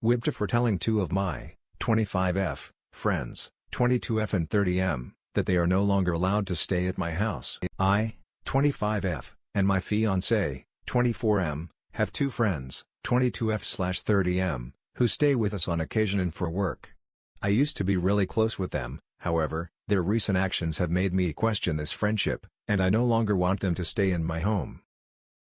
WIBTA for telling 2 of my 25F friends, 22F and 30M, that they are no longer allowed to stay at my house. I, 25F, and my fiancé, 24M, have 2 friends, 22F/30M, who stay with us on occasion and for work. I used to be really close with them, however, their recent actions have made me question this friendship, and I no longer want them to stay in my home.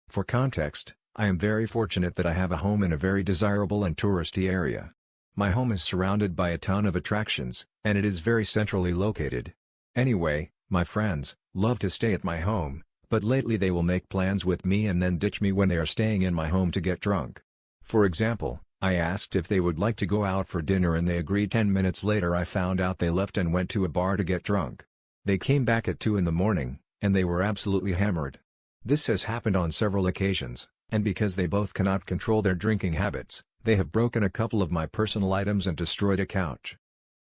For context, I am very fortunate that I have a home in a very desirable and touristy area. My home is surrounded by a ton of attractions, and it is very centrally located. Anyway, my friends love to stay at my home, but lately they will make plans with me and then ditch me when they are staying in my home to get drunk. For example, I asked if they would like to go out for dinner and they agreed. 10 minutes later I found out they left and went to a bar to get drunk. They came back at 2 in the morning, and they were absolutely hammered. This has happened on several occasions, and because they both cannot control their drinking habits, they have broken a couple of my personal items and destroyed a couch.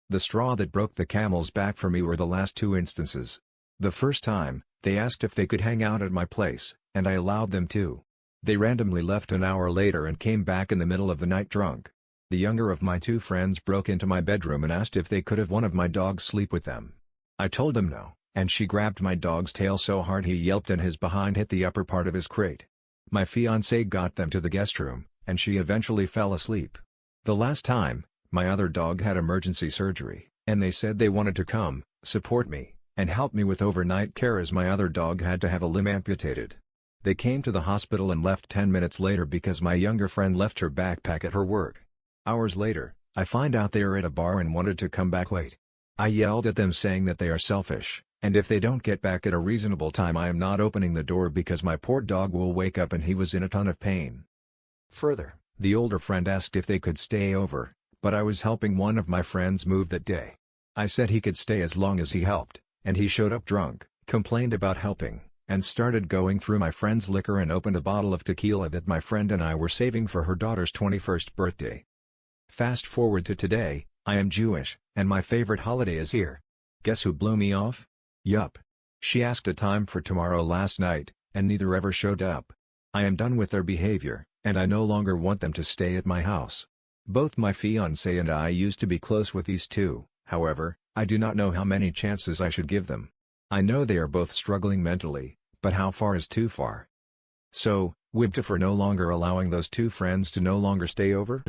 The straw that broke the camel's back for me were the last 2 instances. The first time, they asked if they could hang out at my place, and I allowed them to. They randomly left an hour later and came back in the middle of the night drunk. The younger of my 2 friends broke into my bedroom and asked if they could have one of my dogs sleep with them. I told them no, and she grabbed my dog's tail so hard he yelped and his behind hit the upper part of his crate. My fiancé got them to the guest room, and she eventually fell asleep. The last time, my other dog had emergency surgery, and they said they wanted to come, support me, and help me with overnight care as my other dog had to have a limb amputated. They came to the hospital and left 10 minutes later because my younger friend left her backpack at her work. Hours later, I find out they are at a bar and wanted to come back late. I yelled at them saying that they are selfish, and if they don't get back at a reasonable time I am not opening the door because my poor dog will wake up and he was in a ton of pain. Further, the older friend asked if they could stay over, but I was helping one of my friends move that day. I said he could stay as long as he helped, and he showed up drunk, complained about helping, and started going through my friend's liquor and opened a bottle of tequila that my friend and I were saving for her daughter's 21st birthday. Fast forward to today, I am Jewish, and my favorite holiday is here. Guess who blew me off? Yup. She asked a time for tomorrow last night, and neither ever showed up. I am done with their behavior, and I no longer want them to stay at my house. Both my fiancé and I used to be close with these 2, however, I do not know how many chances I should give them. I know they are both struggling mentally, but how far is too far? So, WIBTA for no longer allowing those 2 friends to no longer stay over?